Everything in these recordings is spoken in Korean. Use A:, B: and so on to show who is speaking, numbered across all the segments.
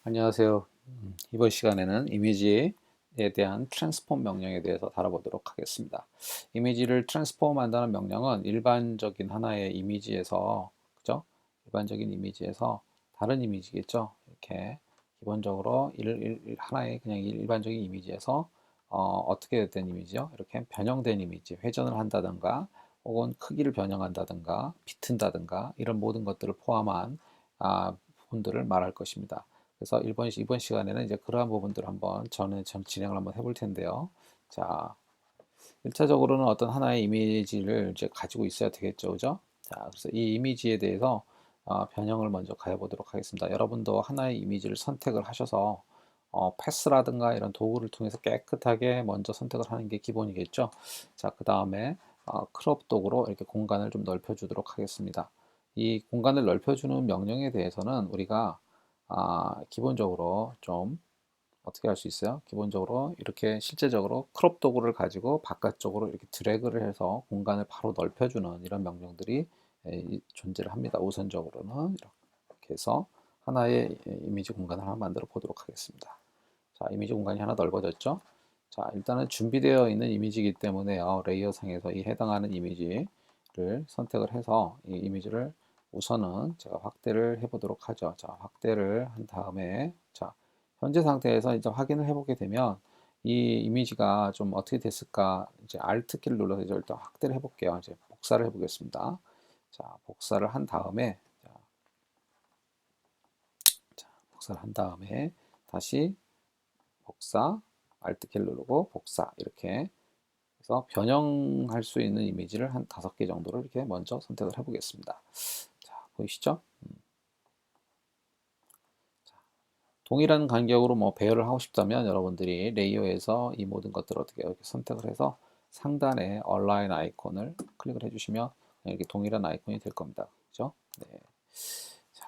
A: 안녕하세요. 이번 시간에는 이미지에 대한 트랜스폼 명령에 대해서 다뤄보도록 하겠습니다. 이미지를 트랜스폼 한다는 명령은 일반적인 하나의 이미지에서, 그죠? 일반적인 이미지에서 다른 이미지겠죠? 이렇게 기본적으로 하나의 그냥 일반적인 이미지에서 어떻게 된 이미지요? 이렇게 변형된 이미지, 회전을 한다든가 혹은 크기를 변형한다든가 비튼다든가 이런 모든 것들을 포함한 부분들을 말할 것입니다. 그래서 이번 시간에는 이제 그러한 부분들을 한번 전 진행을 한번 해볼 텐데요. 자, 1차적으로는 어떤 하나의 이미지를 이제 가지고 있어야 되겠죠, 그죠? 자, 그래서 이 이미지에 대해서 변형을 먼저 가해보도록 하겠습니다. 여러분도 하나의 이미지를 선택을 하셔서 패스라든가 이런 도구를 통해서 깨끗하게 먼저 선택을 하는 게 기본이겠죠. 자, 그 다음에 크롭 도구로 이렇게 공간을 좀 넓혀주도록 하겠습니다. 이 공간을 넓혀주는 명령에 대해서는 우리가 기본적으로 좀 어떻게 할 수 있어요? 기본적으로 이렇게 실제적으로 크롭 도구를 가지고 바깥쪽으로 이렇게 드래그를 해서 공간을 바로 넓혀주는 이런 명령들이 존재를 합니다. 우선적으로는 이렇게 해서 하나의 이미지 공간을 하나 만들어 보도록 하겠습니다. 자, 이미지 공간이 하나 넓어졌죠? 자, 일단은 준비되어 있는 이미지이기 때문에요. 레이어 상에서 이 해당하는 이미지를 선택을 해서 이 이미지를 우선은 제가 확대를 해 보도록 하죠. 자, 확대를 한 다음에 자, 현재 상태에서 이제 확인을 해 보게 되면 이 이미지가 좀 어떻게 됐을까? 이제 Alt 키를 눌러서 이제 일단 확대를 해 볼게요. 이제 복사를 해 보겠습니다. 자, 복사를 한 다음에 복사를 한 다음에 다시 복사, Alt 키를 누르고 복사 이렇게 해서 변형할 수 있는 이미지를 한 5개 정도를 이렇게 먼저 선택을 해 보겠습니다. 자, 보이시죠? 동일한 간격으로 뭐 배열을 하고 싶다면 여러분들이 레이어에서 이 모든 것들을 어떻게 이렇게 선택을 해서 상단에 얼라인 아이콘을 클릭을 해주시면 이렇게 동일한 아이콘이 될 겁니다. 그죠? 네. 자,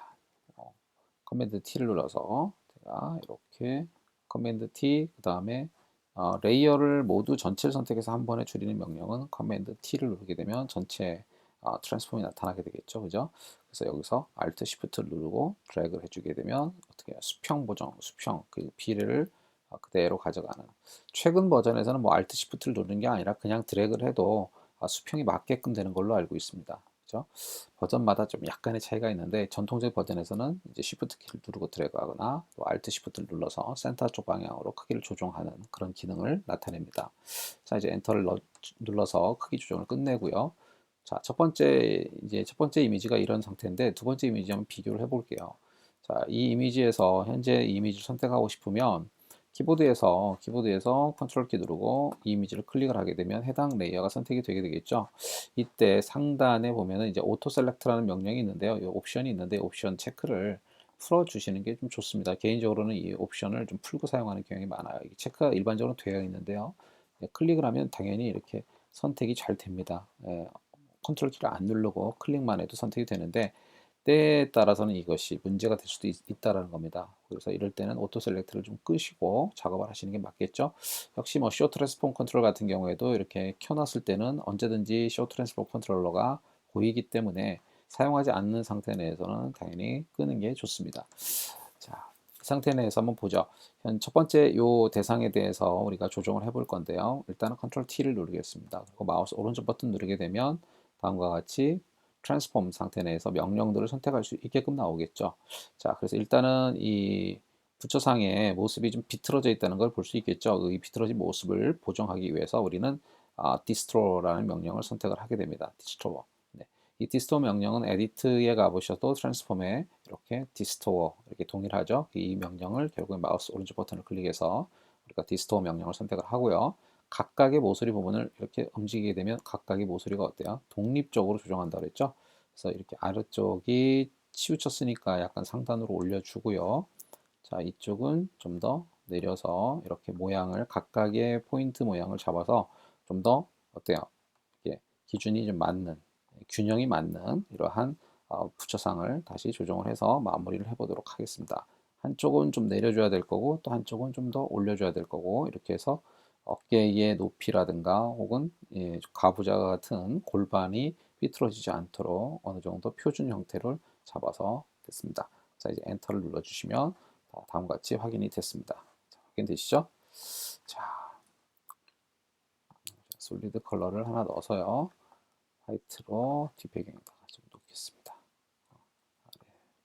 A: 커맨드 T를 눌러서 제가 이렇게 커맨드 T 그 다음에 레이어를 모두 전체를 선택해서 한 번에 줄이는 명령은 커맨드 T를 누르게 되면 전체 트랜스폼이 나타나게 되겠죠, 그죠? 그래서 여기서 Alt Shift를 누르고 드래그를 해주게 되면 어떻게 해요? 수평 보정, 수평 그 비례를 그대로 가져가는. 최근 버전에서는 뭐 Alt Shift를 누르는 게 아니라 그냥 드래그를 해도 수평이 맞게끔 되는 걸로 알고 있습니다. 그죠? 버전마다 좀 약간의 차이가 있는데 전통적 버전에서는 이제 Shift 키를 누르고 드래그하거나 또 Alt Shift를 눌러서 센터 쪽 방향으로 크기를 조정하는 그런 기능을 나타냅니다. 자, 이제 엔터를 눌러서 크기 조정을 끝내고요. 자, 첫 번째 이미지가 이런 상태인데 두 번째 이미지 한번 비교를 해볼게요. 자, 이 이미지에서 현재 이 이미지를 선택하고 싶으면 키보드에서 컨트롤 키 누르고 이 이미지를 클릭을 하게 되면 해당 레이어가 선택이 되게 되겠죠. 이때 상단에 보면은 이제 오토 셀렉트라는 명령이 있는데요. 이 옵션이 있는데 옵션 체크를 풀어 주시는 게 좀 좋습니다. 개인적으로는 이 옵션을 좀 풀고 사용하는 경향이 많아요. 이 체크가 일반적으로 되어 있는데요. 클릭을 하면 당연히 이렇게 선택이 잘 됩니다. 컨트롤 키를 안 누르고 클릭만 해도 선택이 되는데 때에 따라서는 이것이 문제가 될 수도 있다라는 겁니다. 그래서 이럴 때는 오토 셀렉트를 좀 끄시고 작업을 하시는 게 맞겠죠. 역시 뭐 쇼 트랜스폼 컨트롤 같은 경우에도 이렇게 켜놨을 때는 언제든지 쇼 트랜스폼 컨트롤러가 보이기 때문에 사용하지 않는 상태 내에서는 당연히 끄는 게 좋습니다. 자, 이 상태 내에서 한번 보죠. 현 첫 번째 요 대상에 대해서 우리가 조정을 해볼 건데요. 일단은 컨트롤 T를 누르겠습니다. 그리고 마우스 오른쪽 버튼 누르게 되면 다음과 같이 트랜스폼 상태 내에서 명령들을 선택할 수 있게끔 나오겠죠. 자, 그래서 일단은 이 부처상의 모습이 좀 비틀어져 있다는 걸 볼 수 있겠죠. 이 비틀어진 모습을 보정하기 위해서 우리는 디스트로라는 명령을 선택을 하게 됩니다. 디스토어. 네. 이 디스토어 명령은 에디트에 가보셔도 트랜스폼에 이렇게 디스토어 이렇게 동일하죠. 이 명령을 결국에 마우스 오른쪽 버튼을 클릭해서 우리가 디스토어 명령을 선택을 하고요. 각각의 모서리 부분을 이렇게 움직이게 되면 각각의 모서리가 어때요? 독립적으로 조정한다 그랬죠? 그래서 이렇게 아래쪽이 치우쳤으니까 약간 상단으로 올려주고요. 자, 이쪽은 좀 더 내려서 이렇게 모양을 각각의 포인트 모양을 잡아서 좀 더 어때요? 이게 기준이 좀 맞는 균형이 맞는 이러한 부처상을 다시 조정을 해서 마무리를 해보도록 하겠습니다. 한쪽은 좀 내려줘야 될 거고 또 한쪽은 좀 더 올려줘야 될 거고 이렇게 해서 어깨의 높이라든가 혹은 가부좌 같은 골반이 삐뚤어지지 않도록 어느 정도 표준 형태를 잡아서 됐습니다. 자, 이제 엔터를 눌러주시면 다음과 같이 확인이 됐습니다. 자, 확인되시죠? 자, 솔리드 컬러를 하나 넣어서요. 화이트로 뒷배경에다가 좀 놓겠습니다.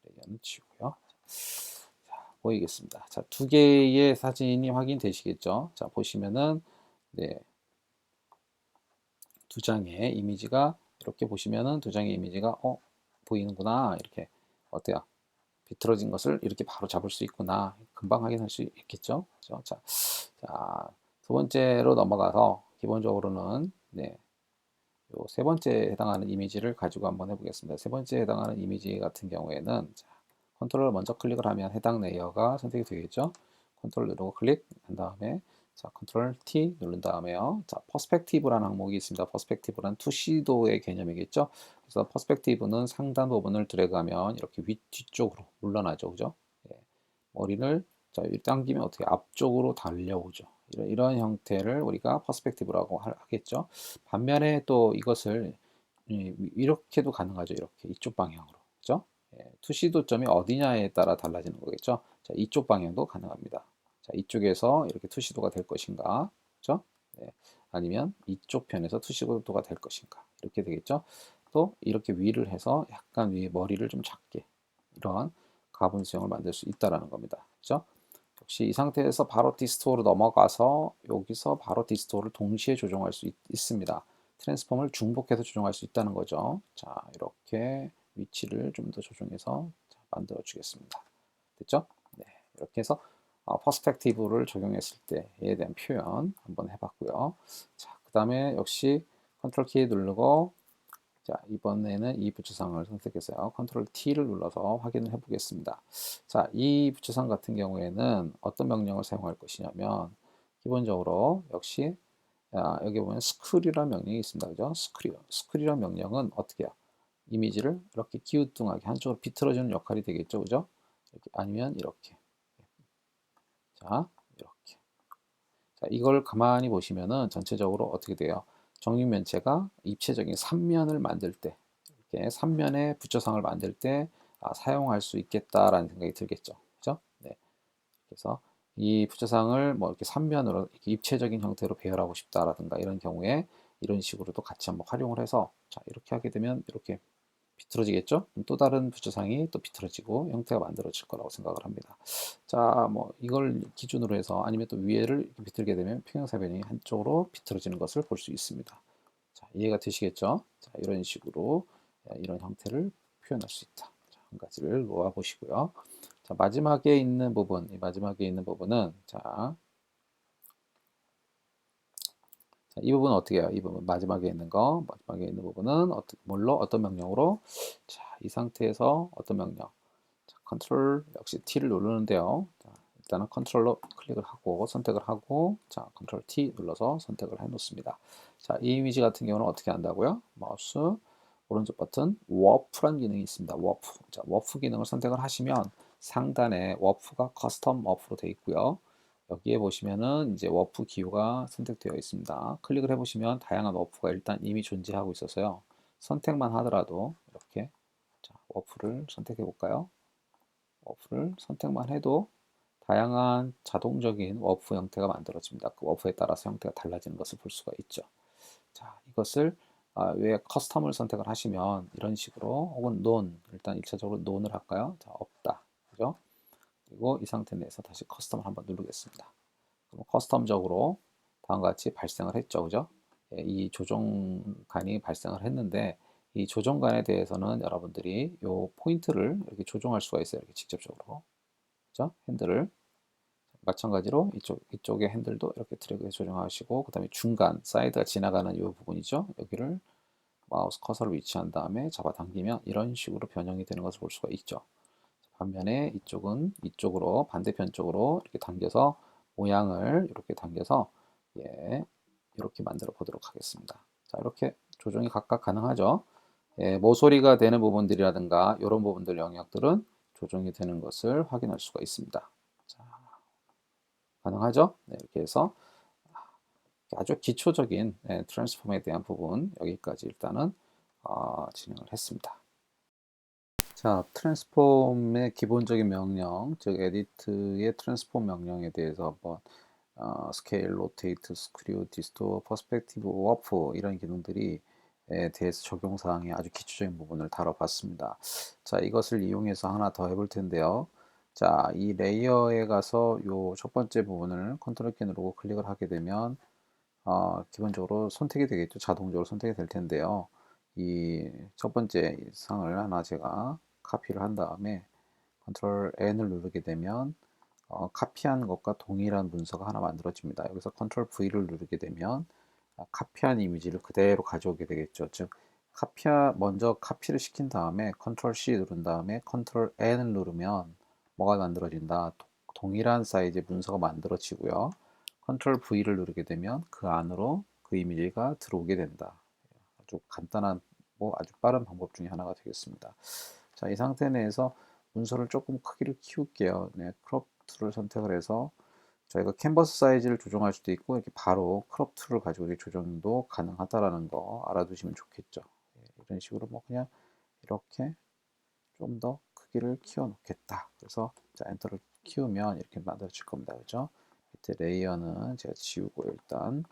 A: 레이어는 지우고요. 자, 보이겠습니다. 자, 두 개의 사진이 확인되시겠죠? 자, 보시면은 네, 두 장의 이미지가 이렇게 보시면은 두 장의 이미지가 보이는구나. 이렇게 어때요? 비틀어진 것을 이렇게 바로 잡을 수 있구나. 금방 확인할 수 있겠죠? 그렇죠? 자, 두 번째로 넘어가서 기본적으로는 네, 요 세 번째에 해당하는 이미지를 가지고 한번 해보겠습니다. 세 번째에 해당하는 이미지 같은 경우에는 자, 컨트롤을 먼저 클릭을 하면 해당 레이어가 선택이 되겠죠. 컨트롤 누르고 클릭한 다음에 자, 컨트롤 T 누른 다음에요. 자, 퍼스펙티브라는 항목이 있습니다. 퍼스펙티브란 투시도의 개념이겠죠. 그래서 퍼스펙티브는 상단 부분을 드래그하면 이렇게 뒤쪽으로 물러나죠. 그죠? 예. 머리를 자, 당기면 어떻게 앞쪽으로 달려오죠. 이런 형태를 우리가 퍼스펙티브라고 하겠죠. 반면에 또 이것을 이렇게도 가능하죠. 이렇게 이쪽 방향으로. 그죠? 투시도점이 어디냐에 따라 달라지는 거겠죠. 자, 이쪽 방향도 가능합니다. 자, 이쪽에서 이렇게 투시도가 될 것인가, 그죠? 네. 아니면 이쪽 편에서 투시도가 될 것인가, 이렇게 되겠죠. 또 이렇게 위를 해서 약간 위에 머리를 좀 작게 이러한 가분 수형을 만들 수 있다라는 겁니다. 그죠? 역시 이 상태에서 바로 디스토어로 넘어가서 여기서 바로 디스토어를 동시에 조정할 수 있습니다. 트랜스폼을 중복해서 조정할 수 있다는 거죠. 자, 이렇게 위치를 좀 더 조정해서 만들어 주겠습니다. 됐죠? 네, 이렇게 해서 퍼스펙티브를 적용했을 때에 대한 표현 한번 해봤고요. 자, 그 다음에 역시 컨트롤 키 누르고 자, 이번에는 이 부츠상을 선택해서요. 컨트롤 T를 눌러서 확인을 해 보겠습니다. 자, 이 부츠상 같은 경우에는 어떤 명령을 사용할 것이냐면 기본적으로 역시 여기 보면 스크리라는 명령이 있습니다. 그죠? 스크리라는 명령은 어떻게 해요? 이미지를 이렇게 기우뚱하게 한쪽으로 비틀어주는 역할이 되겠죠. 그죠? 이렇게, 아니면 이렇게. 자, 이렇게. 자, 이걸 가만히 보시면은 전체적으로 어떻게 돼요? 정육면체가 입체적인 3면을 만들 때, 이렇게 3면의 부처상을 만들 때 사용할 수 있겠다라는 생각이 들겠죠. 그죠? 네. 그래서 이 부처상을 뭐 이렇게 3면으로 이렇게 입체적인 형태로 배열하고 싶다라든가 이런 경우에 이런 식으로도 같이 한번 활용을 해서 자, 이렇게 하게 되면 이렇게 비틀어지겠죠? 또 다른 부처상이 또 비틀어지고 형태가 만들어질 거라고 생각을 합니다. 자, 뭐 이걸 기준으로 해서 아니면 또 위에를 이렇게 비틀게 되면 평형사변이 한쪽으로 비틀어지는 것을 볼 수 있습니다. 자, 이해가 되시겠죠? 자, 이런 식으로 이런 형태를 표현할 수 있다. 자, 한 가지를 놓아 보시고요. 자, 마지막에 있는 부분, 이 마지막에 있는 부분은 자, 이 부분은 어떻게 해요? 이 부분 마지막에 있는 거, 마지막에 있는 부분은 뭘로 어떤 명령으로? 자, 이 상태에서 어떤 명령? 자, 컨트롤 역시 T를 누르는데요. 자, 일단은 컨트롤로 클릭을 하고 선택을 하고 자, 컨트롤 T 눌러서 선택을 해 놓습니다. 자, 이 이미지 같은 경우는 어떻게 한다고요? 마우스 오른쪽 버튼 워프란 기능이 있습니다. 워프. 자, 워프 기능을 선택을 하시면 상단에 워프가 커스텀 워프로 되어 있고요. 여기에 보시면은 이제 워프 기호가 선택되어 있습니다. 클릭을 해보시면 다양한 워프가 일단 이미 존재하고 있어서요. 선택만 하더라도 이렇게 자, 워프를 선택해 볼까요? 워프를 선택만 해도 다양한 자동적인 워프 형태가 만들어집니다. 그 워프에 따라서 형태가 달라지는 것을 볼 수가 있죠. 자, 이것을 왜 커스텀을 선택을 하시면 이런 식으로 혹은 none 일단 1차적으로 none을 할까요? 자, 없다. 그죠? 그리고 이 상태 내에서 다시 커스텀을 한번 누르겠습니다. 커스텀적으로 다음과 같이 발생을 했죠. 그죠? 예, 이 조정간이 발생을 했는데 이 조정간에 대해서는 여러분들이 요 포인트를 이렇게 조정할 수가 있어요. 이렇게 직접적으로. 그죠? 핸들을 마찬가지로 이쪽의 핸들도 이렇게 드래그 조정하시고 그다음에 중간 사이드가 지나가는 이 부분이죠. 여기를 마우스 커서를 위치한 다음에 잡아당기면 이런 식으로 변형이 되는 것을 볼 수가 있죠. 반면에 이쪽은 이쪽으로 반대편 쪽으로 이렇게 당겨서 모양을 이렇게 당겨서 예, 이렇게 만들어 보도록 하겠습니다. 자, 이렇게 조정이 각각 가능하죠. 예, 모서리가 되는 부분들이라든가 이런 부분들 영역들은 조정이 되는 것을 확인할 수가 있습니다. 자, 가능하죠? 네, 이렇게 해서 아주 기초적인 트랜스폼에 대한 부분 여기까지 일단은 진행을 했습니다. 자, 트랜스폼의 기본적인 명령, 즉 에디트의 트랜스폼 명령에 대해서 한번 스케일, 로테이트, 스크류, 디스토어, 퍼스펙티브, 워프 이런 기능들이 대해서 적용 사항의 아주 기초적인 부분을 다뤄봤습니다. 자, 이것을 이용해서 하나 더 해볼 텐데요. 자, 이 레이어에 가서 요 첫 번째 부분을 컨트롤 키 누르고 클릭을 하게 되면 기본적으로 선택이 되겠죠. 자동적으로 선택이 될 텐데요. 이 첫 번째 상을 하나 제가 카피를 한 다음에 컨트롤 N을 누르게 되면 카피한 것과 동일한 문서가 하나 만들어집니다. 여기서 컨트롤 V를 누르게 되면 카피한 이미지를 그대로 가져오게 되겠죠. 즉 먼저 카피를 시킨 다음에 컨트롤 C 누른 다음에 컨트롤 N을 누르면 뭐가 만들어진다. 동일한 사이즈의 문서가 만들어지고요. 컨트롤 V를 누르게 되면 그 안으로 그 이미지가 들어오게 된다. 아주 간단한 아주 빠른 방법 중에 하나가 되겠습니다. 자, 이 상태 내에서 문서를 조금 크기를 키울게요. 네, 크롭 툴을 선택을 해서 저희가 캔버스 사이즈를 조정할 수도 있고 이렇게 바로 크롭 툴을 가지고 이렇게 조정도 가능하다라는 거 알아두시면 좋겠죠. 예, 이런 식으로 그냥 이렇게 좀 더 크기를 키워 놓겠다. 그래서 자, 엔터를 키우면 이렇게 만들어질 겁니다. 그죠? 밑에 레이어는 제가 지우고 일단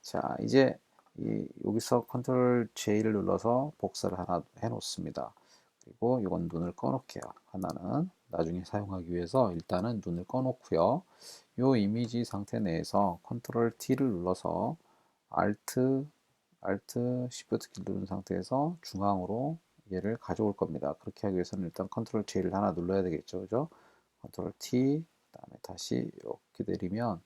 A: 자, 이제 여기서 컨트롤 J를 눌러서 복사를 하나 해 놓습니다. 그리고 이건 눈을 꺼 놓을게요. 하나는 나중에 사용하기 위해서 일단은 눈을 꺼 놓고요. 이 이미지 상태 내에서 컨트롤 T를 눌러서 Alt Shift 키 누른 상태에서 중앙으로 얘를 가져올 겁니다. 그렇게 하기 위해서는 일단 컨트롤 J를 하나 눌러야 되겠죠. 그죠? 컨트롤 T, 그다음에 다시 이렇게 내리면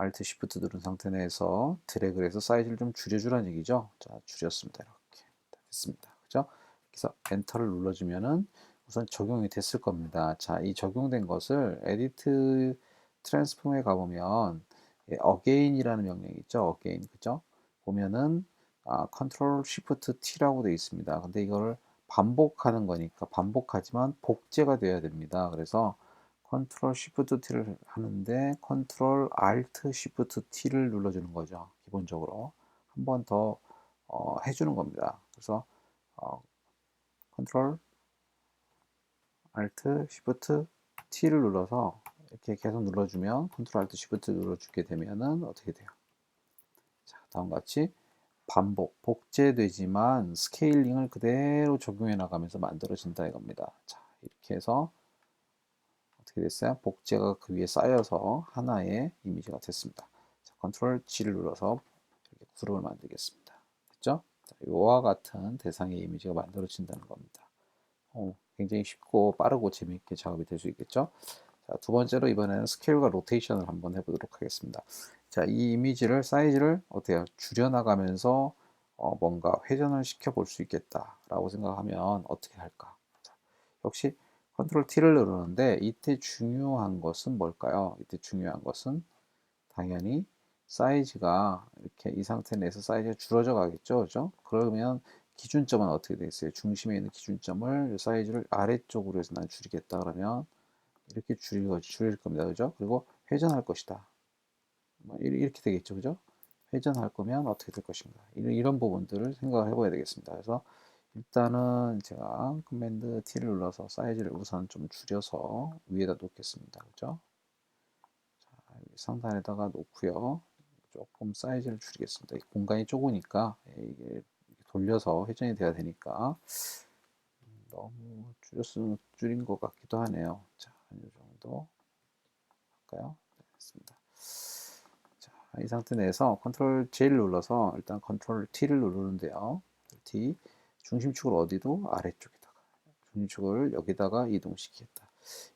A: Alt Shift 누른 상태 내에서 드래그를 해서 사이즈를 좀 줄여주라는 얘기죠. 자, 줄였습니다. 이렇게 됐습니다. 그죠? 그래서 엔터를 눌러주면은 우선 적용이 됐을 겁니다. 자, 이 적용된 것을 에디트 트랜스폼에 가보면 again이라는 명령이 있죠. again, 그죠? 보면은 컨트롤 쉬프트 T라고 되어 있습니다. 근데 이걸 반복하는 거니까 반복하지만 복제가 돼야 됩니다. 그래서 컨트롤 쉬프트 T를 하는데 컨트롤 알트 쉬프트 T를 눌러주는 거죠. 기본적으로 한 번 더 해주는 겁니다. 그래서 컨트롤 알트 쉬프트 T를 눌러서 이렇게 계속 눌러주면 컨트롤 알트 쉬프트 눌러주게 되면은 어떻게 돼요? 자, 다음과 같이 반복, 복제되지만 스케일링을 그대로 적용해 나가면서 만들어진다 이겁니다. 자, 이렇게 해서 어떻게 됐어요? 복제가 그 위에 쌓여서 하나의 이미지가 됐습니다. 자, 컨트롤 G를 눌러서 이렇게 그룹을 만들겠습니다. 됐죠? 자, 이와 같은 대상의 이미지가 만들어진다는 겁니다. 굉장히 쉽고 빠르고 재미있게 작업이 될 수 있겠죠? 자, 두 번째로 이번에는 스케일과 로테이션을 한번 해보도록 하겠습니다. 자, 이 이미지를 사이즈를 어때요? 줄여나가면서 뭔가 회전을 시켜 볼 수 있겠다라고 생각하면 어떻게 할까? 자, 역시 컨트롤 T를 누르는데 이때 중요한 것은 뭘까요? 이때 중요한 것은 당연히 사이즈가 이렇게 이 상태 내에서 사이즈가 줄어져 가겠죠, 그죠? 그러면 기준점은 어떻게 되겠어요? 중심에 있는 기준점을 사이즈를 아래쪽으로 해서 난 줄이겠다 그러면 이렇게 줄일 겁니다, 그죠? 그리고 회전할 것이다. 이렇게 되겠죠, 그죠? 회전할 거면 어떻게 될 것인가? 이런 부분들을 생각을 해봐야 되겠습니다. 그래서 일단은 제가 커맨드 T를 눌러서 사이즈를 우선 좀 줄여서 위에다 놓겠습니다. 그죠? 자, 상단에다가 놓고요. 조금 사이즈를 줄이겠습니다. 공간이 좁으니까 이게 돌려서 회전이 돼야 되니까 너무 줄인 것 같기도 하네요. 자, 이 정도 할까요? 네, 됐습니다. 자, 이 상태 내에서 컨트롤 J를 눌러서 일단 컨트롤 T를 누르는데요. T 중심축을 어디도 아래쪽에다가 중심축을 여기다가 이동시키겠다.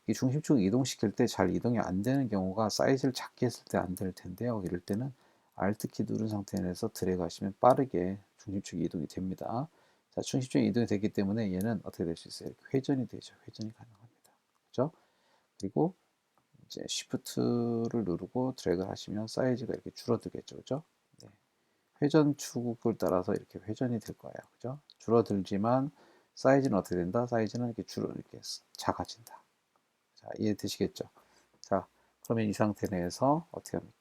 A: 이 중심축 이동시킬 때 잘 이동이 안 되는 경우가 사이즈를 작게 했을 때 안 될 텐데요. 이럴 때는 Alt 키 누른 상태에서 드래그 하시면 빠르게 중심축 이동이 됩니다. 자, 중심축 이동이 되기 때문에 얘는 어떻게 될 수 있어요? 이렇게 회전이 되죠. 회전이 가능합니다. 그죠? 그리고 이제 Shift를 누르고 드래그 하시면 사이즈가 이렇게 줄어들겠죠. 그죠? 네. 회전 축을 따라서 이렇게 회전이 될 거예요. 그죠? 줄어들지만 사이즈는 어떻게 된다? 사이즈는 이렇게 작아진다. 자, 이해되시겠죠? 자, 그러면 이 상태 내에서 어떻게 합니까?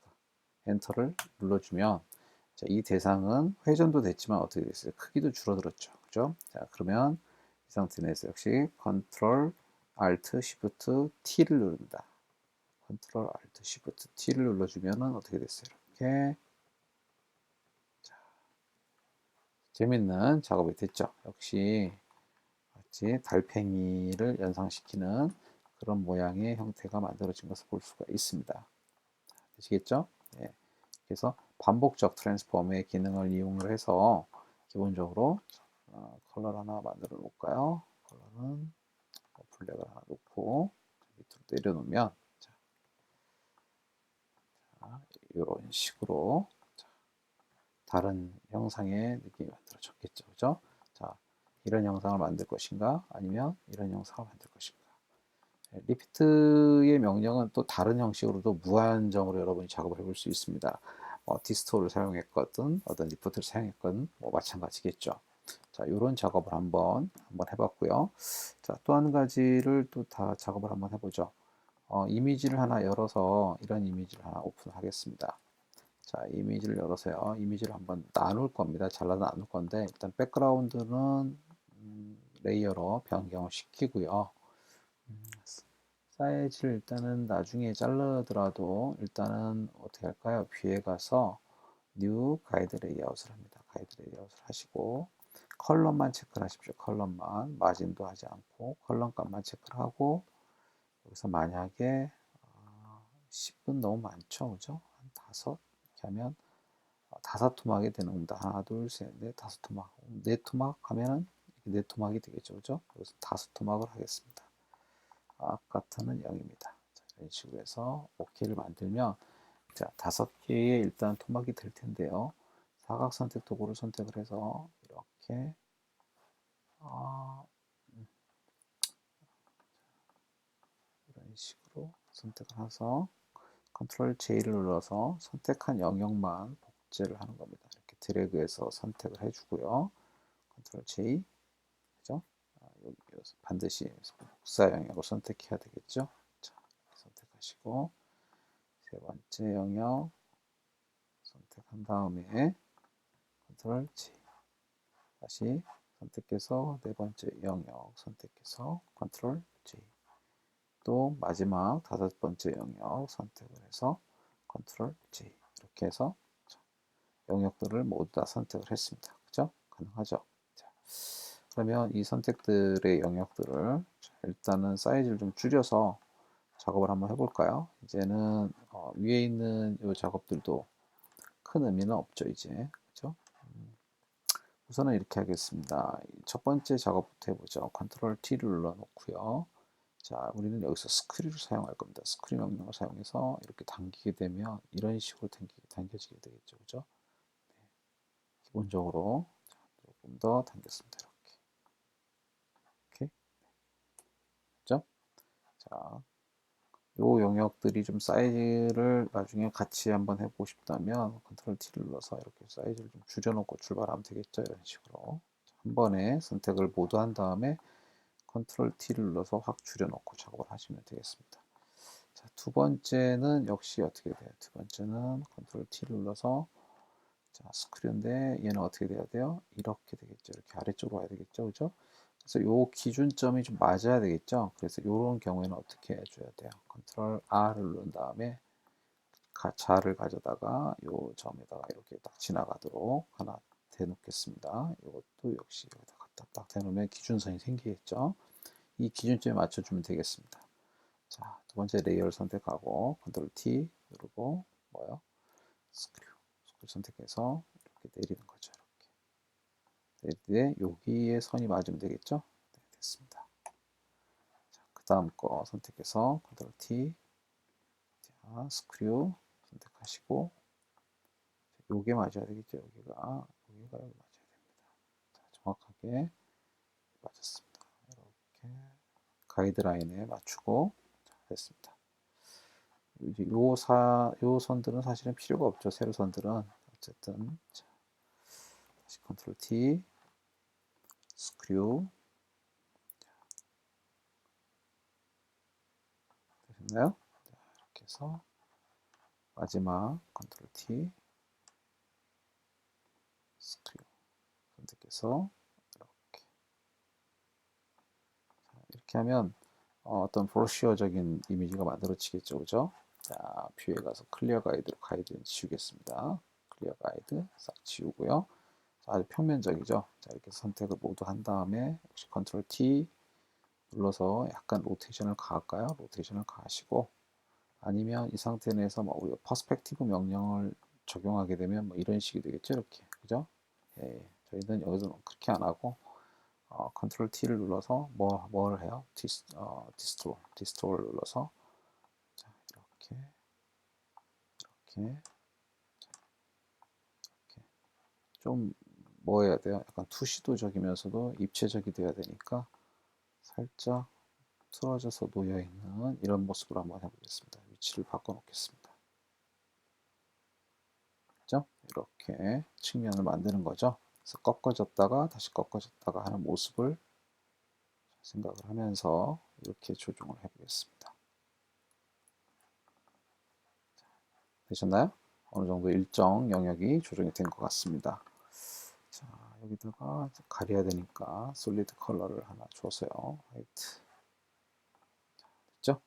A: 엔터를 눌러주면 자, 이 대상은 회전도 됐지만 어떻게 됐어요? 크기도 줄어들었죠. 그죠? 자, 그러면 이 상태 내에서 역시 컨트롤 Alt Shift T를 누른다. 컨트롤 Alt Shift T를 눌러주면은 어떻게 됐어요? 이렇게 재밌는 작업이 됐죠. 역시 마치 달팽이를 연상시키는 그런 모양의 형태가 만들어진 것을 볼 수가 있습니다. 되시겠죠? 예. 그래서 반복적 트랜스폼의 기능을 이용을 해서 기본적으로 컬러를 하나 만들어 놓을까요? 컬러는 블랙을 하나 놓고 밑으로 내려놓으면 이런 식으로 다른 형상의 느낌이 만들어졌겠죠. 그죠? 자, 이런 형상을 만들 것인가? 아니면 이런 형상을 만들 것인가? 리피트의 명령은 또 다른 형식으로도 무한정으로 여러분이 작업을 해볼 수 있습니다. 디스토를 사용했거든, 어떤 리피트를 사용했거든, 뭐 마찬가지겠죠. 자, 이런 작업을 한번 해봤고요. 자, 또 한 가지를 또 다 작업을 한번 해보죠. 이미지를 하나 열어서 이런 이미지를 하나 오픈하겠습니다. 자, 이미지를 열어서요. 이미지를 한번 나눌 겁니다. 잘라서 나눌 건데 일단 백그라운드는 레이어로 변경을 시키고요. 사이즈를 일단은 나중에 자르더라도 일단은 어떻게 할까요? 뷰에 가서 뉴 가이드 레이아웃을 합니다. 가이드 레이아웃을 하시고 컬럼만 체크를 하십시오. 컬럼만 마진도 하지 않고 컬럼 값만 체크를 하고 여기서 만약에 10분 너무 많죠, 그죠? 한 5 이렇게 하면 5 토막이 되는 겁니다. 하나, 둘, 셋, 넷, 5 토막. 4 토막 하면은 4 토막이 되겠죠, 그죠? 그래서 5 토막을 하겠습니다. 아까타는 0입니다. 자, 이런 식으로 해서 OK를 만들면 자, 5개의 일단 토막이 될 텐데요. 사각 선택 도구를 선택을 해서 이렇게 이런 식으로 선택을 해서 컨트롤 J를 눌러서 선택한 영역만 복제를 하는 겁니다. 이렇게 드래그해서 선택을 해주고요. 컨트롤 J, 그죠? 여기 반드시 복사 영역을 선택해야 되겠죠? 자, 선택하시고 세 번째 영역 선택한 다음에 컨트롤 J 다시 선택해서 네 번째 영역 선택해서 컨트롤 J 또 마지막 5번째 영역 선택을 해서 컨트롤 J 이렇게 해서 영역들을 모두 다 선택을 했습니다. 그죠? 가능하죠? 자, 그러면 이 선택들의 영역들을 일단은 사이즈를 좀 줄여서 작업을 한번 해볼까요? 이제는 위에 있는 이 작업들도 큰 의미는 없죠, 이제. 그죠? 우선은 이렇게 하겠습니다. 첫 번째 작업부터 해보죠. 컨트롤 T를 눌러 놓고요. 자, 우리는 여기서 스크류를 사용할 겁니다. 스크류 명령을 사용해서 이렇게 당기게 되면 이런 식으로 당겨지게 되겠죠. 그죠? 네. 기본적으로 조금 더 당겼습니다. 이렇게. 그죠? 자, 요 영역들이 좀 사이즈를 나중에 같이 한번 해보고 싶다면 컨트롤 T를 눌러서 이렇게 사이즈를 좀 줄여놓고 출발하면 되겠죠. 이런 식으로. 한 번에 선택을 모두 한 다음에 컨트롤 T를 눌러서 확 줄여놓고 작업을 하시면 되겠습니다. 자, 두 번째는 역시 어떻게 돼요? 두 번째는 컨트롤 T를 눌러서 자, 스크류인데 얘는 어떻게 돼야 돼요? 이렇게 되겠죠. 이렇게 아래쪽으로 와야 되겠죠. 그죠? 그래서 요 기준점이 좀 맞아야 되겠죠. 그래서 이런 경우에는 어떻게 해줘야 돼요? 컨트롤 R을 누른 다음에 자를 가져다가 요 점에다가 이렇게 딱 지나가도록 하나 대놓겠습니다. 이것도 역시 여기다 갖다 딱 대놓으면 기준선이 생기겠죠. 이 기준점에 맞춰주면 되겠습니다. 자, 두 번째 레이어를 선택하고 컨트롤 T 누르고 뭐요? 스크류 선택해서 이렇게 내리는 거죠. 이렇게 내릴 때 여기에 선이 맞으면 되겠죠? 네, 됐습니다. 그 다음 거 선택해서 컨트롤 T 자, 스크류 선택하시고 요게 맞아야 되겠죠? 여기가 맞아야 됩니다. 자, 정확하게 맞았습니다. 이렇게 가이드라인에 맞추고 자, 됐습니다. 이제 요 선들은 사실은 필요가 없죠. 세로 선들은 어쨌든 자, 다시 컨트롤 T 스크류 되셨나요? 자, 이렇게 해서 마지막 컨트롤 T 스크류 선택해서 이렇게 하면 어떤 브로셔적인 이미지가 만들어지겠죠, 그죠? 자, 뷰에 가서 클리어 가이드로 가이드는 지우겠습니다. 클리어 가이드 싹 지우고요. 자, 아주 평면적이죠. 자, 이렇게 선택을 모두 한 다음에 역시 컨트롤 T 눌러서 약간 로테이션을 가할까요? 로테이션을 가하시고, 아니면 이 상태 내에서 뭐 우리가 퍼스펙티브 명령을 적용하게 되면 뭐 이런 식이 되겠죠, 이렇게, 그죠? 예, 저희는 여기서는 그렇게 안 하고 컨트롤 T를 눌러서 뭘 해요? 디스토를 눌러서, 자, 이렇게 이렇게 좀 뭐 해야 돼요? 약간 투시도적이면서도 입체적이 돼야 되니까 살짝 틀어져서 놓여 있는 이런 모습으로 한번 해보겠습니다. 위치를 바꿔 놓겠습니다. 그죠? 이렇게 측면을 만드는 거죠. 그래서 꺾어졌다가 다시 꺾어졌다가 하는 모습을 생각을 하면서 이렇게 조정을 해보겠습니다. 되셨나요? 어느 정도 일정 영역이 조정이 된 것 같습니다. 자, 여기다가 가려야 되니까 솔리드 컬러를 하나 줘서요. 화이트. 됐죠?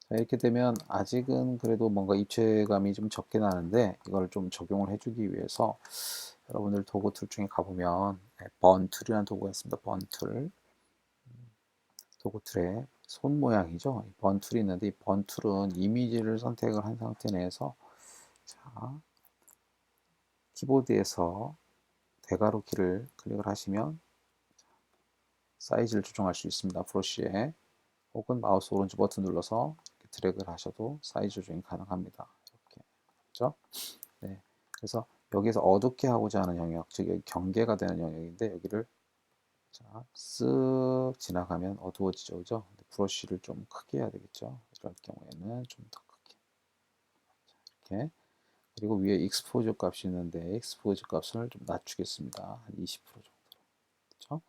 A: 자, 이렇게 되면 아직은 그래도 뭔가 입체감이 좀 적게 나는데 이걸 좀 적용을 해주기 위해서 여러분들 도구 툴 중에 가보면 번툴이라는 도구가 있습니다. 번툴. 도구 툴의 손 모양이죠. 번툴이 있는데 이 번툴은 이미지를 선택을 한 상태 내에서, 자, 키보드에서 대괄호 키를 클릭을 하시면 사이즈를 조정할 수 있습니다. 브러쉬에. 혹은 마우스 오른쪽 버튼 눌러서 이렇게 드래그를 하셔도 사이즈 조정이 가능합니다. 이렇게. 그렇죠? 네. 그래서 여기서 어둡게 하고자 하는 영역, 즉 여기 경계가 되는 영역인데 여기를 자, 쓱 지나가면 어두워지죠. 그죠? 브러쉬를 좀 크게 해야 되겠죠. 이럴 경우에는 좀 더 크게. 자, 이렇게. 그리고 위에 익스포즈 값이 있는데 익스포즈 값을 좀 낮추겠습니다. 한 20% 정도. 그렇죠?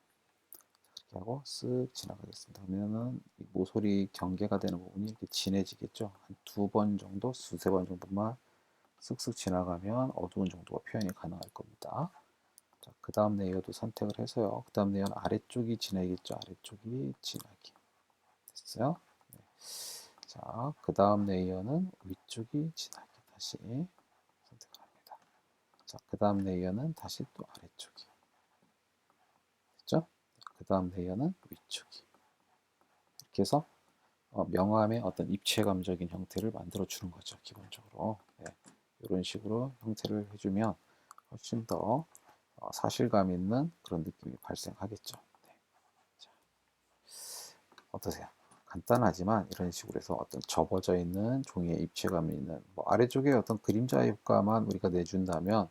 A: 이렇게 하고 쓱 지나가겠습니다. 그러면은 이 모서리 경계가 되는 부분이 이렇게 진해지겠죠. 한 두 번 정도, 두세 번 정도만 쓱쓱 지나가면 어두운 정도가 표현이 가능할 겁니다. 자, 그 다음 레이어도 선택을 해서요. 그 다음 레이어는 아래쪽이 진하겠죠. 아래쪽이 진하게. 됐어요? 네. 자, 그 다음 레이어는 위쪽이 진하게 다시 선택을 합니다. 자, 그 다음 레이어는 다시 또 아래쪽이. 됐죠? 그 다음 레이어는 위쪽이. 이렇게 해서 명암의 어떤 입체감적인 형태를 만들어 주는 거죠. 기본적으로. 네. 이런 식으로 형태를 해주면 훨씬 더 사실감 있는 그런 느낌이 발생하겠죠. 네. 자, 어떠세요? 간단하지만 이런 식으로 해서 어떤 접어져 있는 종이에 입체감이 있는 뭐 아래쪽에 어떤 그림자 효과만 우리가 내준다면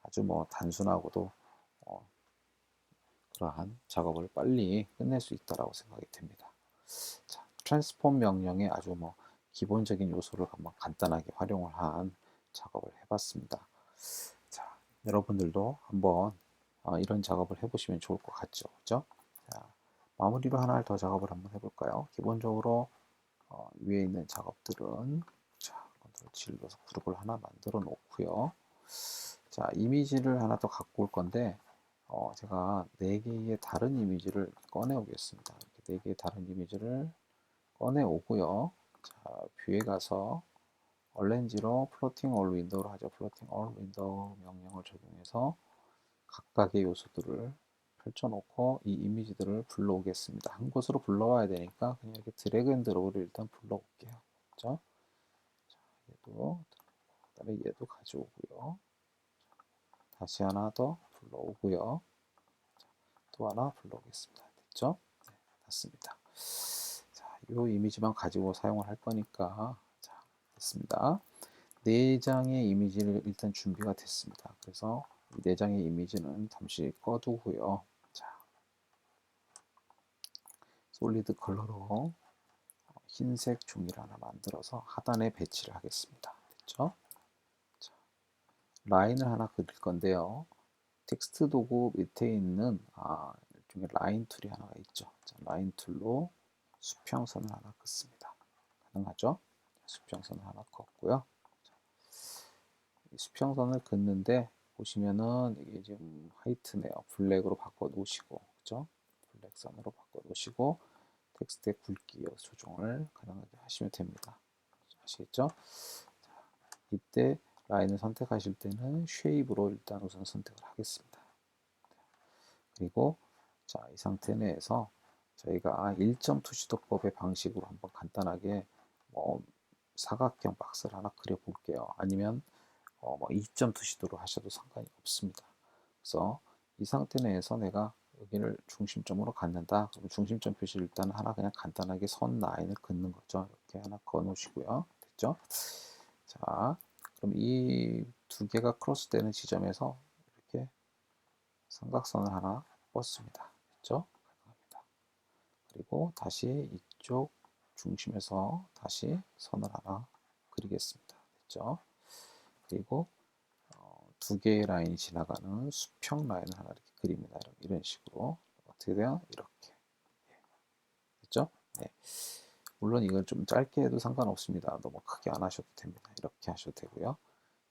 A: 아주 뭐 단순하고도 어, 그러한 작업을 빨리 끝낼 수 있다라고 생각이 됩니다. 자, 트랜스폼 명령의 아주 뭐 기본적인 요소를 한번 간단하게 활용을 한 작업을 해봤습니다. 자, 여러분들도 한번 이런 작업을 해보시면 좋을 것 같죠, 그죠? 자, 마무리로 하나를 더 작업을 한번 해볼까요? 기본적으로 위에 있는 작업들은 자, 컨트롤 G를 눌러서 그룹을 하나 만들어 놓고요. 자, 이미지를 하나 더 갖고 올 건데 제가 4개의 다른 이미지를 꺼내 오겠습니다. 이렇게 4개의 다른 이미지를 꺼내 오고요. 자, 뷰에 가서 얼렌지로 플로팅 올 윈도우를 하죠. 플로팅 올 윈도우 명령을 적용해서 각각의 요소들을 펼쳐놓고 이 이미지들을 불러오겠습니다. 한 곳으로 불러와야 되니까 그냥 이렇게 드래그 앤 드롭을 일단 불러올게요. 그렇죠? 자, 얘도 그다음에 얘도 가져오고요. 다시 하나 더 불러오고요. 또 하나 불러오겠습니다. 됐죠? 네, 됐습니다. 자, 이 이미지만 가지고 사용을 할 거니까 자, 됐습니다. 4장의 이미지를 일단 준비가 됐습니다. 그래서 이 4장의 이미지는 잠시 꺼두고요. 자, 솔리드 컬러로 흰색 종이를 하나 만들어서 하단에 배치를 하겠습니다. 됐죠? 자, 라인을 하나 그릴 건데요. 텍스트 도구 밑에 있는 일종의 라인 툴이 하나가 있죠. 자, 라인 툴로 수평선을 하나 긋습니다. 가능하죠? 수평선을 하나 긋고요. 수평선을 긋는데 보시면은 이게 지금 화이트네요. 블랙으로 바꿔 놓으시고, 그죠? 블랙 선으로 바꿔 놓으시고, 텍스트의 굵기 조정을 가능하게 하시면 됩니다. 아시겠죠? 자, 이때 라인을 선택하실 때는 쉐입으로 일단 우선 선택을 하겠습니다. 그리고 자, 이 상태 내에서 저희가 1점 투시도법의 방식으로 한번 간단하게 사각형 박스를 하나 그려 볼게요. 아니면 2점 투시도로 하셔도 상관이 없습니다. 그래서 이 상태 내에서 내가 여기를 중심점으로 갖는다. 그럼 중심점 표시를 일단 하나 그냥 간단하게 선 라인을 긋는 거죠. 이렇게 하나 그어 놓으시고요. 됐죠? 자, 그럼 이 두 개가 크로스 되는 지점에서 이렇게 삼각선을 하나 뻗습니다. 됐죠? 가능합니다. 그리고 다시 이쪽 중심에서 다시 선을 하나 그리겠습니다. 됐죠? 그리고 두 개의 라인이 지나가는 수평 라인을 하나 이렇게 그립니다. 이런 식으로 어떻게 돼요? 이렇게 됐죠? 네. 물론 이걸 좀 짧게 해도 상관없습니다. 너무 크게 안 하셔도 됩니다. 이렇게 하셔도 되고요.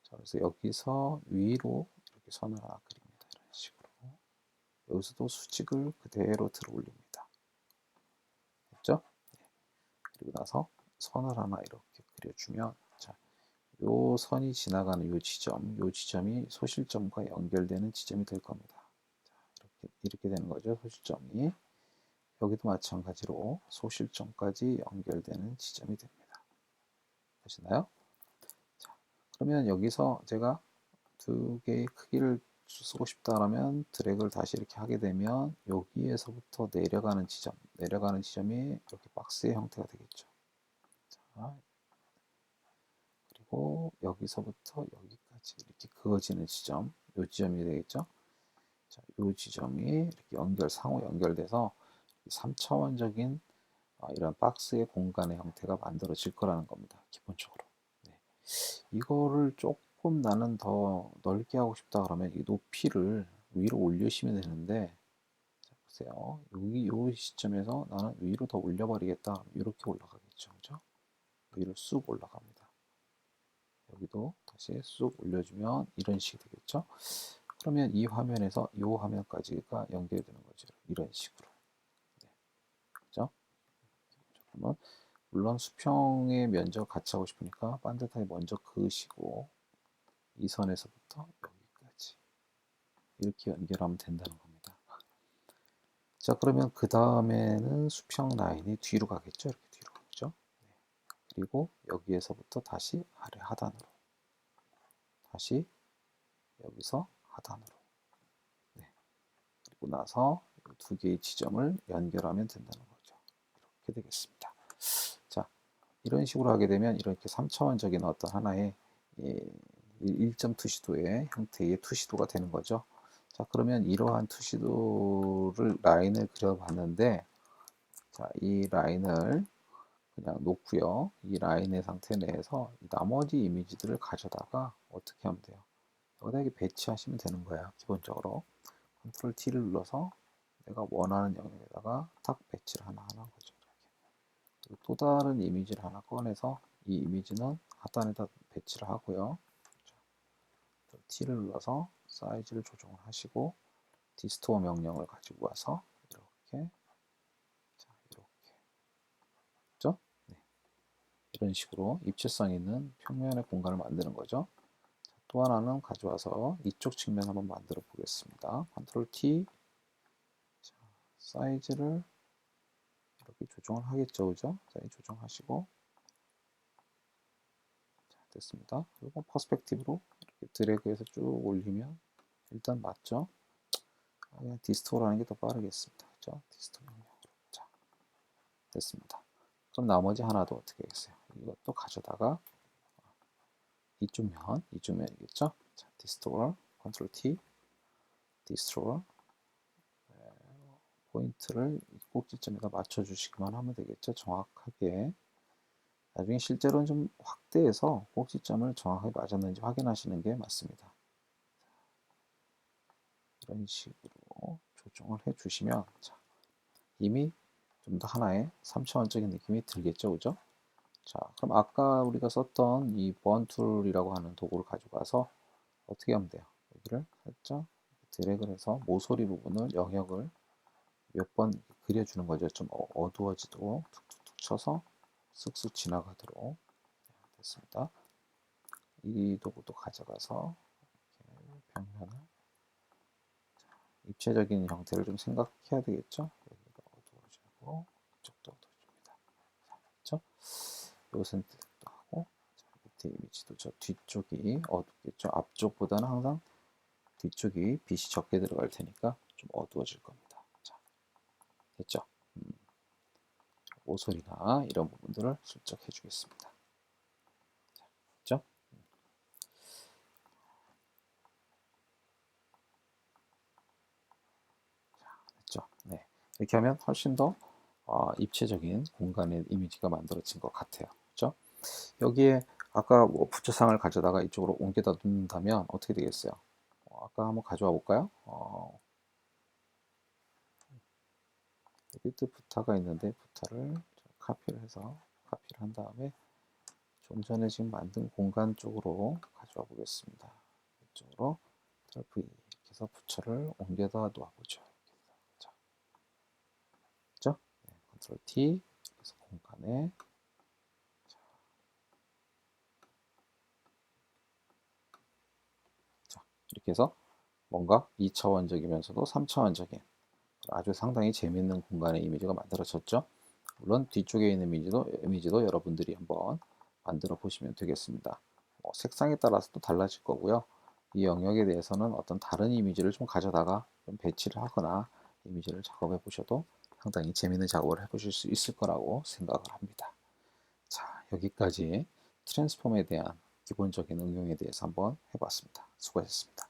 A: 자, 그래서 여기서 위로 이렇게 선을 하나 그립니다. 이런 식으로 여기서도 수직을 그대로 들어 올립니다. 됐죠? 네. 그리고 나서 선을 하나 이렇게 그려주면 자, 요 선이 지나가는 요 지점이 소실점과 연결되는 지점이 될 겁니다. 자, 이렇게 되는 거죠. 소실점이 여기도 마찬가지로 소실점까지 연결되는 지점이 됩니다. 되시나요? 자, 그러면 여기서 제가 두 개의 크기를 쓰고 싶다라면 드래그를 다시 이렇게 하게 되면 여기에서부터 내려가는 지점이 이렇게 박스의 형태가 되겠죠. 자, 그리고 여기서부터 여기까지 이렇게 그어지는 지점, 요 지점이 되겠죠. 자, 요 지점이 이렇게 상호 연결돼서 3차원적인 이런 박스의 공간의 형태가 만들어질 거라는 겁니다. 기본적으로. 네. 이거를 조금 나는 더 넓게 하고 싶다 그러면 이 높이를 위로 올리시면 되는데 자, 보세요. 여기 요 시점에서 나는 위로 더 올려버리겠다. 이렇게 올라가겠죠. 그죠? 위로 쑥 올라갑니다. 여기도 다시 쑥 올려주면 이런 식이 되겠죠. 그러면 이 화면에서 이 화면까지가 연결되는 거죠. 이런 식으로. 네. 그죠? 그러면 물론 수평의 면적 같이 하고 싶으니까 반듯하게 먼저 그으시고 이 선에서부터 여기까지 이렇게 연결하면 된다는 겁니다. 자, 그러면 그 다음에는 수평 라인이 뒤로 가겠죠. 이렇게 뒤로 가죠. 네. 그리고 여기에서부터 다시 아래 하단으로 다시 여기서 하단으로 네. 그리고 나서 두 개의 지점을 연결하면 된다는 거죠. 이렇게 되겠습니다. 자, 이런 식으로 하게 되면 이렇게 3차원적인 어떤 하나의 1점 투시도의 형태의 투시도가 되는 거죠. 자, 그러면 이러한 라인을 그려봤는데, 자, 이 라인을 그냥 놓고요. 이 라인의 상태 내에서 나머지 이미지들을 가져다가 어떻게 하면 돼요? 여기다 이렇게 배치하시면 되는 거예요. 기본적으로. 컨트롤 T를 눌러서 내가 원하는 영역에다가 탁 배치를 하나 하는 거죠. 이렇게. 또 다른 이미지를 하나 꺼내서 이 이미지는 하단에다 배치를 하고요. 자, T를 눌러서 사이즈를 조정을 하시고 디스토어 명령을 가지고 와서 이렇게 자, 이렇게 그죠? 네. 이런 식으로 입체성 있는 평면의 공간을 만드는 거죠. 자, 또 하나는 가져와서 이쪽 측면 한번 만들어 보겠습니다. 컨트롤 T 자, 사이즈를 이렇게 조정을 하겠죠, 그죠? 사이즈 조정하시고 자, 됐습니다. 그리고 퍼스펙티브로 이렇게 드래그해서 쭉 올리면 일단 맞죠? 그냥 디스토어라는 게 더 빠르겠습니다. 그죠? 디스토어 명령으로 자, 됐습니다. 그럼 나머지 하나도 어떻게 하겠어요? 이것도 가져다가 이쪽 면이겠죠? 자, 디스토어, 컨트롤 T, 디스토어 포인트를 꼭지점에다 맞춰주시기만 하면 되겠죠? 정확하게. 나중에 실제로는 좀 확대해서 꼭지점을 정확하게 맞았는지 확인하시는 게 맞습니다. 이런 식으로 조정을 해주시면 자, 이미 좀 더 하나의 3차원적인 느낌이 들겠죠, 그죠? 자, 그럼 아까 우리가 썼던 이 번툴이라고 하는 도구를 가지고 가서 어떻게 하면 돼요? 여기를 살짝 드래그를 해서 모서리 부분을 영역을 몇 번 그려주는 거죠. 좀 어두워지도록 툭툭툭 쳐서 쓱쓱 지나가도록 됐습니다. 이 도구도 가져가서 벽면을 입체적인 형태를 좀 생각해야 되겠죠. 여기가 어두워지고 이쪽도 어두워집니다. 그렇죠? 요 선택도 하고 자, 밑에 이미지도 저 뒤쪽이 어둡겠죠. 앞쪽보다는 항상 뒤쪽이 빛이 적게 들어갈 테니까 좀 어두워질 겁니다. 자, 됐죠? 모서리나 이런 부분들을 슬쩍 해주겠습니다. 자, 됐죠? 됐죠? 네. 이렇게 하면 훨씬 더 입체적인 공간의 이미지가 만들어진 것 같아요. 그렇죠? 여기에 아까 뭐 부처상을 가져다가 이쪽으로 옮겨다 놓는다면 어떻게 되겠어요? 아까 한번 가져와 볼까요? 여기 또 부타가 있는데 부타를 카피를 해서 카피를 한 다음에 좀 전에 지금 만든 공간 쪽으로 가져와 보겠습니다. 이쪽으로 V 이렇게 해서 부처를 옮겨다 놓아보죠. 자, 그죠? 네, 컨트롤 T 그래서 공간에 자, 이렇게 해서 뭔가 2차원적이면서도 3차원적인 아주 상당히 재미있는 공간의 이미지가 만들어졌죠. 물론 뒤쪽에 있는 이미지도 여러분들이 한번 만들어 보시면 되겠습니다. 색상에 따라서도 달라질 거고요. 이 영역에 대해서는 어떤 다른 이미지를 좀 가져다가 좀 배치를 하거나 이미지를 작업해 보셔도 상당히 재미있는 작업을 해 보실 수 있을 거라고 생각을 합니다. 자, 여기까지 트랜스폼에 대한 기본적인 응용에 대해서 한번 해봤습니다. 수고하셨습니다.